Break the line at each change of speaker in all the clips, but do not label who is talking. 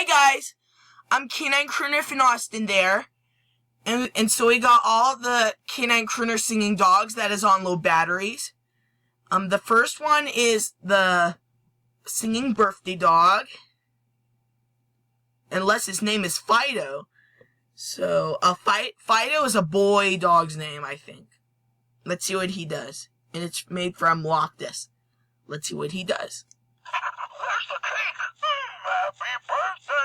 Hi guys, I'm Canine Crooner in Austin there. And so we got all the Canine Crooner singing dogs that is on low batteries. The first one is the singing birthday dog. Unless his name is Fido. So, Fido is a boy dog's name, I think. Let's see what he does. And it's made from Loctus. Let's see what he does.
Where's the cake? Happy birthday!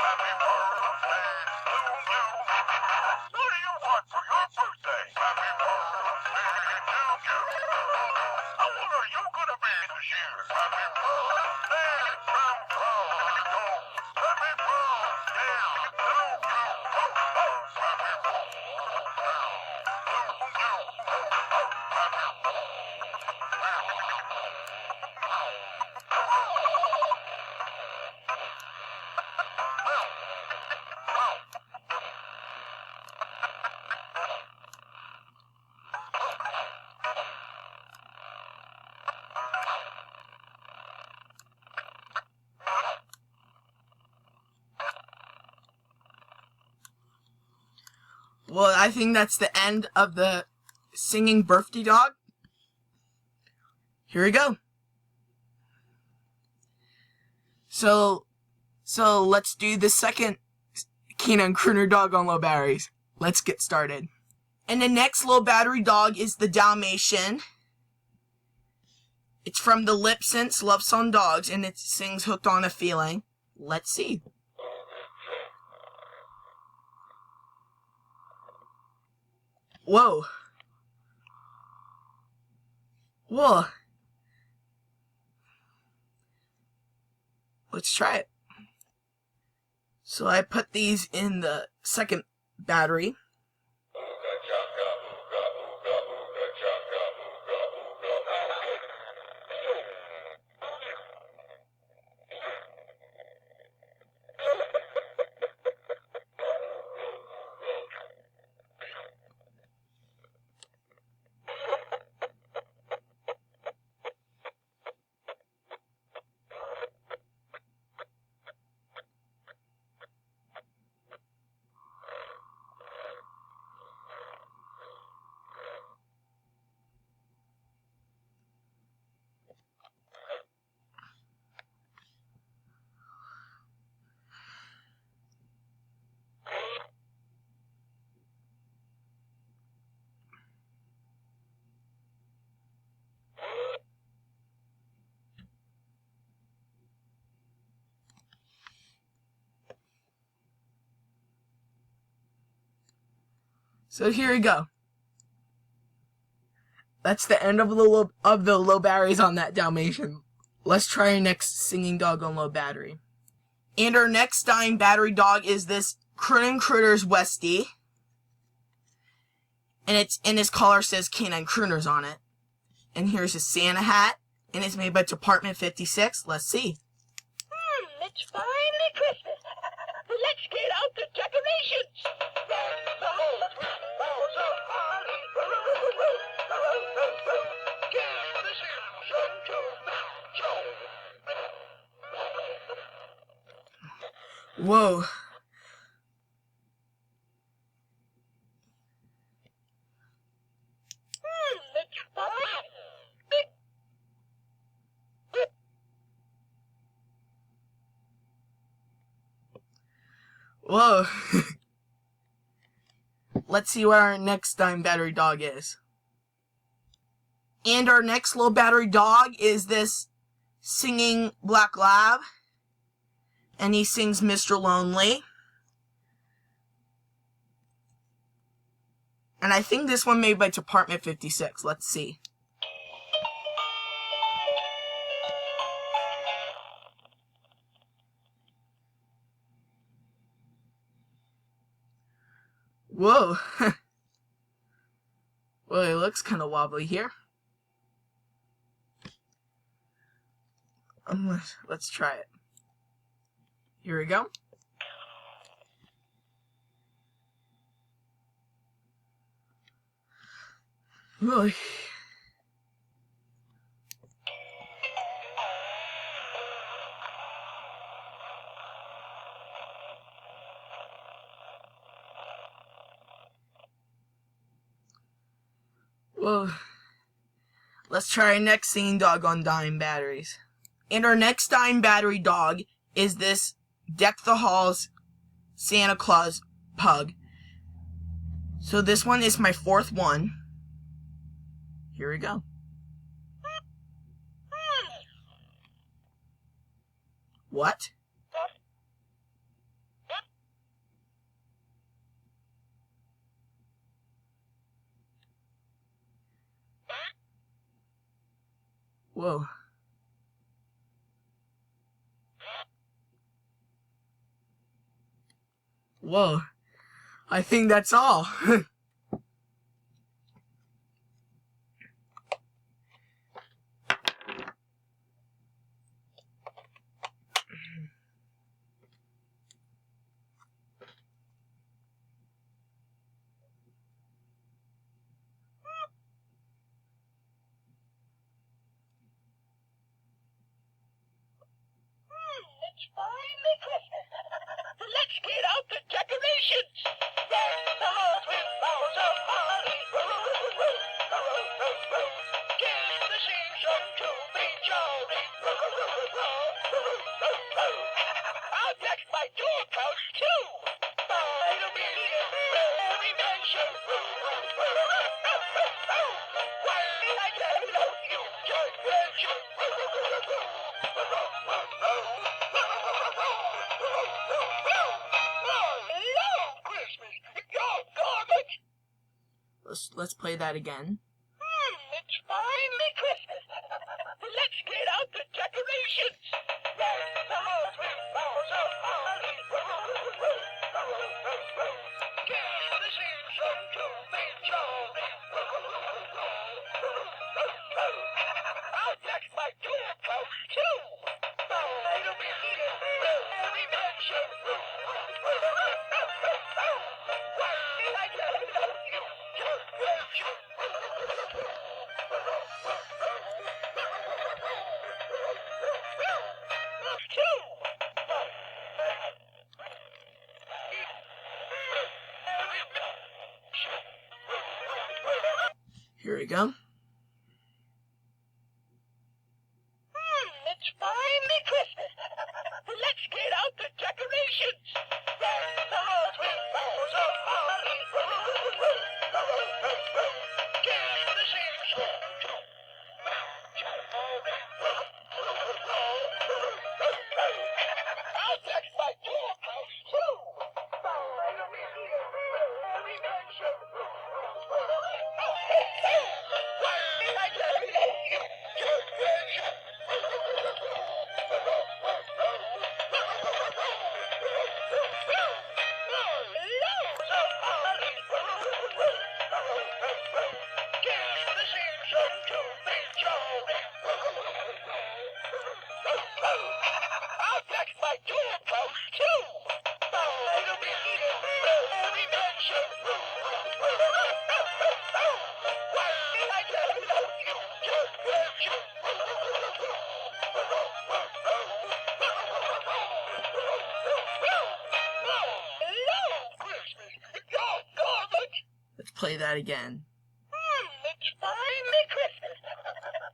Happy birthday to you! What do you want for your birthday? Happy birthday to you! How old are you gonna be this year? Happy birthday from Fido! Happy birthday to you! Happy
Well, I think that's the end of the singing birthday dog. Here we go. So let's do the second Canine Crooner dog on low batteries. Let's get started. And the next low battery dog is the Dalmatian. It's from the Lip Sync Love Song Dogs, and it sings Hooked on a Feeling. Let's see. Whoa. Whoa. Let's try it. So I put these in the second battery. So here we go. That's the end of the low batteries on that Dalmatian. Let's try our next singing dog on low battery. And our next dying battery dog is this Crooning Crooners Westie. And his collar says Canine Crooners on it. And here's his Santa hat. And it's made by Department 56. Let's see.
It's finally Christmas. Let's get out the decorations. The whole balls of holly. Give the Simpson to Joe.
Whoa.
It's fine.
Whoa. Let's see what our next dying battery dog is. And our next low battery dog is this singing black lab. And he sings Mr. Lonely. And I think this one made by Department 56. Let's see. Whoa. Well, it looks kind of wobbly here. Let's try it. Here we go. Whoa. Whoa. Let's try our next singing dog on dying batteries. And our next dying battery dog is this Deck the Halls Santa Claus Pug. So this one is my fourth one. Here we go. What? Whoa. Whoa. I think that's all.
It's finally Christmas. Let's get out the decorations. Deck the halls with boughs of holly. Give the season to be jolly. I'll deck my doorpost too. It'll be a merry mansion. While I love you, just mention.
Let's play that again.
It's finally Christmas. Let's get out the decorations. Deck the halls with boughs of holly. Give the season to be jolly. I'll deck my doorpost too. It'll be a merry mansion. While I love you, just mention.
Here we go.
It's finally Christmas. Let's get out the decorations. Deck the halls with boughs of holly. Give the season to I'll deck my doorpost too. It'll be a merry mansion. While I love you, just mention. Loads of holly. Give the season to be jolly. I'll deck my doorpost too. It'll be a merry mansion. While I love you, just mention. Christmas, doggone it.
Let's play that again.
It's finally Christmas.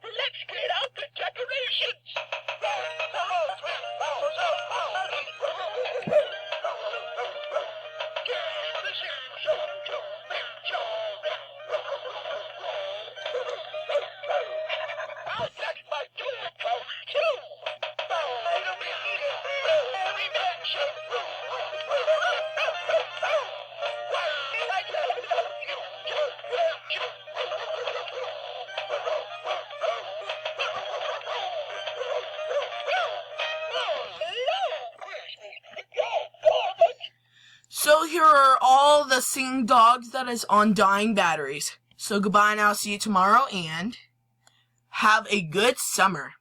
Let's get out the decorations. Deck the halls with boughs of holly. Give the season to be jolly. I'll deck my doorpost too. It'll be a merry mansion. While I love you, just mention.
So here are all the singing dogs that is on dying batteries. So goodbye and I'll see you tomorrow and have a good summer.